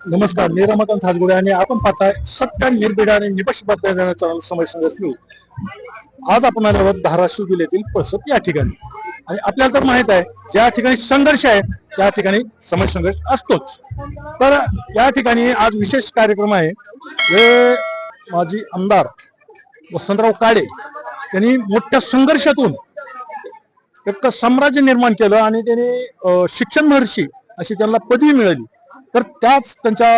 नमस्कार, मी रमाकांत हाजगुडे आणि आपण पाहताय सत्य निर्भीड आणि निपक्षपात चॅनल समय संघर्ष न्यूज. आज आपण आल्यावर धाराशिव जिल्ह्यातील पळसप या ठिकाणी, आणि आपल्याला तर माहित आहे ज्या ठिकाणी संघर्ष आहे त्या ठिकाणी समय संघर्ष असतोच. तर या ठिकाणी आज विशेष कार्यक्रम आहे. हे माजी आमदार वसंतराव काळे यांनी मोठ्या संघर्षातून एक साम्राज्य निर्माण केलं आणि त्यांनी शिक्षण महर्षी अशी त्यांना पदवी मिळाली. तर त्याच त्यांच्या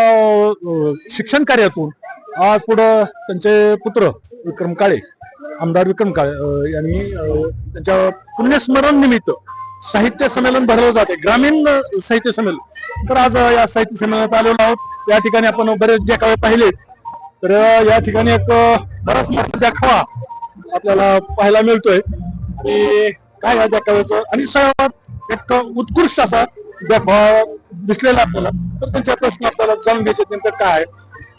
शिक्षण कार्यातून आज पुढं त्यांचे पुत्र विक्रम काळे, आमदार विक्रम काळे यांनी त्यांच्या पुण्यस्मरण निमित्त साहित्य संमेलन भरवलं जाते, ग्रामीण साहित्य संमेलन. तर आज या साहित्य संमेलनात आलेलो आहोत. या ठिकाणी आपण बरेच देखावे पाहिले. तर या ठिकाणी एक बराच मोठा देखावा आपल्याला पाहायला मिळतोय. आणि काय या देखाव्याचं आणि सर्वात एक उत्कृष्ट असा देखावा दिसलेला आपल्याला. तर त्यांच्या प्रश्न आपल्याला जाणून घ्यायचे, नेमकं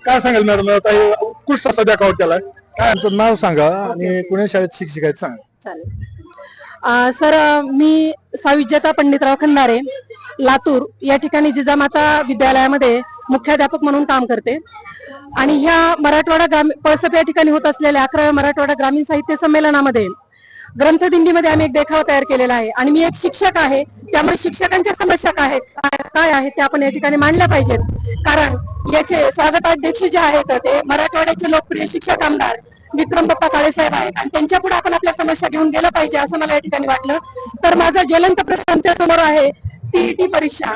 काय सांगाल मॅडम? आता हे उत्कृष्ट असा देखावा केलाय. काय आमचं नाव सांगा आणि पुणे शाळेत शिक्षिका आहेत सांगा. चालेल सर, मी साविजेता पंडितराव खंदारे, लातूर या ठिकाणी जिजामाता विद्यालयामध्ये मुख्याध्यापक म्हणून काम करते. आणि ह्या मराठवाडा ग्रामीण पळसप या ठिकाणी होत असलेल्या 11व्या मराठवाडा ग्रामीण साहित्य संमेलनामध्ये ग्रंथदिंडीमध्ये आम्ही एक देखावा तयार केलेला आहे. आणि मी एक शिक्षक आहे, त्यामुळे शिक्षकांच्या समस्या काय आहेत ते आपण या ठिकाणी मांडल्या पाहिजेत. कारण याचे स्वागताध्यक्ष जे आहेत ते मराठवाड्याचे लोकप्रिय शिक्षक आमदार विक्रम बाप्पा काळे साहेब आहेत, आणि त्यांच्या पुढे आपण आपल्या समस्या घेऊन गेलं पाहिजे असं मला या ठिकाणी वाटलं. तर माझा ज्वलंत प्रश्न आमच्या समोर आहे टीईटी परीक्षा.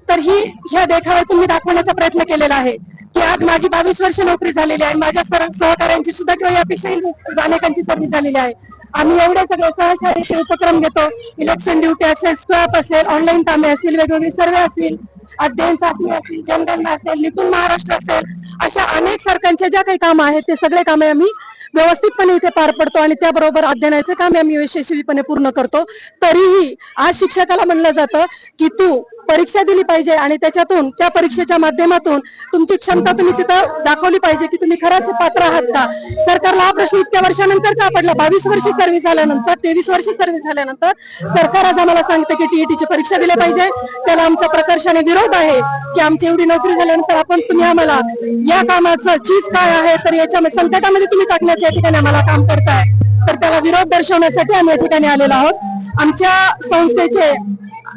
तर ह्या देखाव्यातून मी दाखवण्याचा प्रयत्न केलेला आहे की आज माझी 22 वर्ष नोकरी झालेली आहे, माझ्या सहकाऱ्यांची सुद्धा किंवा यापेक्षाही अनेकांची सर्व्हिस झालेली आहे. आम्ही एवढे सगळे सहकार्याचे उपक्रम घेतो. इलेक्शन ड्युटी असेल, स्क्रॅप असेल, ऑनलाईन कामे असतील, वेगवेगळे सर्वे असतील, अध्ययन चाचणी असतील, जनगणना असेल, निपुण महाराष्ट्र असेल, अशा अनेक सरकारच्या ज्या काही कामं आहेत ते सगळे कामे आम्ही व्यवस्थितपणे इथे पार पडतो. आणि त्याबरोबर अध्ययनाचे काम आम्ही यशस्वीपणे पूर्ण करतो. तरीही आज शिक्षकाला म्हणलं जातं की तू परीक्षा दिली पाहिजे आणि त्याच्यातून त्या परीक्षेच्या माध्यमातून तुमची क्षमता तुम्ही तिथं दाखवली पाहिजे की तुम्ही खरंच पात्र आहात का. सरकारला हा प्रश्न इतक्या वर्षानंतर का पडला? 22 वर्ष सर्व्हिस झाल्यानंतर, 23 वर्ष सर्व्हिस झाल्यानंतर सरकार आज आम्हाला सांगतं की टीईटीची परीक्षा दिली पाहिजे. त्याला आमचा प्रकर्षाने विरोध आहे की आमची एवढी नोकरी झाल्यानंतर तुम्ही आम्हाला या कामाचं चीज काय आहे तर याच्या संकटामध्ये तुम्ही टाकण्याच्या या ठिकाणी आम्हाला काम करताय. तर त्याला विरोध दर्शवण्यासाठी आम्ही या ठिकाणी आलेलो आहोत. आमच्या संस्थेचे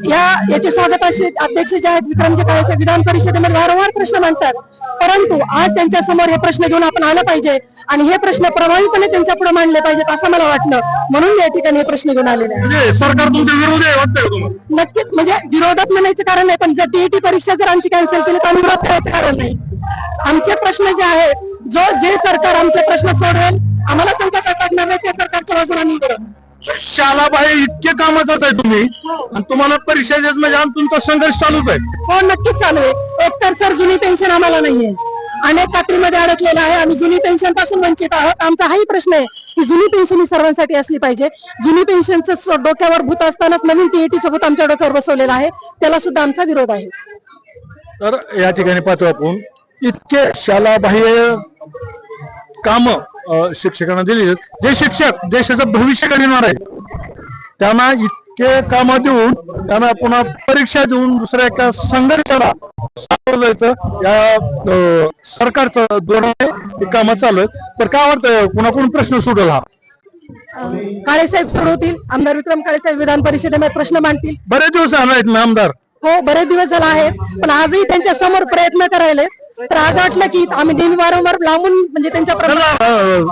याचे स्वागत अध्यक्ष जे आहेत विक्रमजी काळे साहेब विधान परिषदेमध्ये वारंवार प्रश्न मांडतात, परंतु आज त्यांच्या समोर हे प्रश्न घेऊन आपण आलं पाहिजे आणि हे प्रश्न प्रभावीपणे त्यांच्या पुढे मांडले पाहिजेत असं मला वाटलं. म्हणून मी या ठिकाणी हे प्रश्न घेऊन आलेले आहे. सरकार तुमच्या विरोधी आहे वाटतंय? नक्कीच, म्हणजे विरोधात म्हणायचं कारण नाही, पण जर टीईटी परीक्षा जर आमची कॅन्सल केली तर आम्ही विरोध करायचं कारण नाही. आमचे प्रश्न जे आहेत, जे सरकार आमचे प्रश्न सोडवेल, आम्हाला संकटात टाकणार नाही, त्या सरकारच्या बाजूने आम्ही करू. शालाबाई इतके कामात आहे तुम्ही आणि तुम्हाला परीक्षा द्यायचं म्हणजे तुमचा संघर्ष चालूच आहे. हो, नक्कीच चालू आहे. एकतर सर जुनी पेन्शन आम्हाला नाहीये, अनेक खात्रीमध्ये अडकलेला आहे, आम्ही जुनी पेन्शन पासून वंचित आहोत. आमचा हाही प्रश्न आहे की जुनी पेन्शन ही सर्वांसाठी असली पाहिजे. जुनी पेन्शनचं डोक्यावर भूत असतानाच नवीन टीईटीचं भूत आमच्या डोक्यावर बसवलेलं आहे, त्याला सुद्धा आमचा विरोध आहे. तर या ठिकाणी पाहतो आपण इतके शालाबाह्य काम शिक्षकांना दिली. जे शिक्षक देशाचं भविष्य घडवणार आहे त्यांना इतके काम देऊन त्यांना पुन्हा परीक्षा देऊन दुसऱ्या एका संघर्षाला सामोरं जायचं या सरकारचं धोरण काम चालू आहे. तर काय वाटतं कुणाकडून प्रश्न सुटेल? हा काळे साहेब सोडवतील, आमदार विक्रम काळे साहेब विधान परिषदेमध्ये प्रश्न मांडतील. बरेच दिवस आले ना आमदार? हो, बरेच दिवस झाले आहेत, पण आजही त्यांच्या समोर प्रयत्न करायले. तर आज वाटलं की आम्ही नेहमी वारंवार लांबून म्हणजे त्यांच्या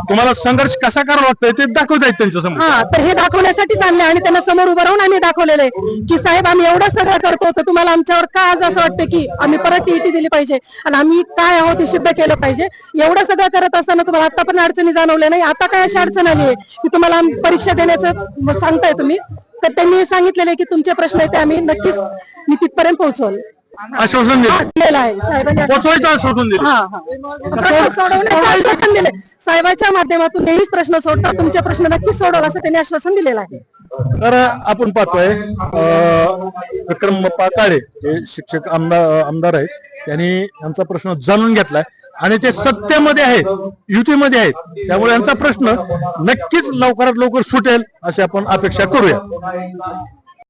तुम्हाला संघर्ष कसा करावा लागतोय ते दाखवतायत त्यांच्या समोर. हा, तर हे दाखवण्यासाठीच आणले आणि त्यांना समोर उभं राहून आम्ही दाखवलेलं आहे की साहेब आम्ही एवढं सगळं करतो तर तुम्हाला आमच्यावर का आज असं वाटतं की आम्ही परत टीईटी दिली पाहिजे आणि आम्ही काय आहोत हे सिद्ध केलं पाहिजे. एवढं सगळं करत असताना तुम्हाला आता पण अडचणी जाणवल्या नाही, आता काय अशी अडचण आली आहे की तुम्हाला परीक्षा देण्याचं सांगताय तुम्ही. तर त्यांनी सांगितलेलं आहे की तुमचे प्रश्न आहेत ते आम्ही नक्कीच मी तिथपर्यंत पोहोचवल. आश्वासन दिलं आहे साहेबांनी, आश्वासन दिलं. आश्वासन दिले साहेबांच्या माध्यमातून नेहमीच प्रश्न सोडतात, तुमचे प्रश्न नक्कीच सोडवल असं त्यांनी आश्वासन दिलेलं आहे. तर आपण पाहतोय विक्रम बाप्पा काळे हे शिक्षक आमदार आहेत, त्यांनी यांचा प्रश्न जाणून घेतलाय आणि ते सत्तेमध्ये आहेत, युतीमध्ये आहेत, त्यामुळे यांचा प्रश्न नक्कीच लवकरात लवकर सुटेल अशी आपण अपेक्षा करूया.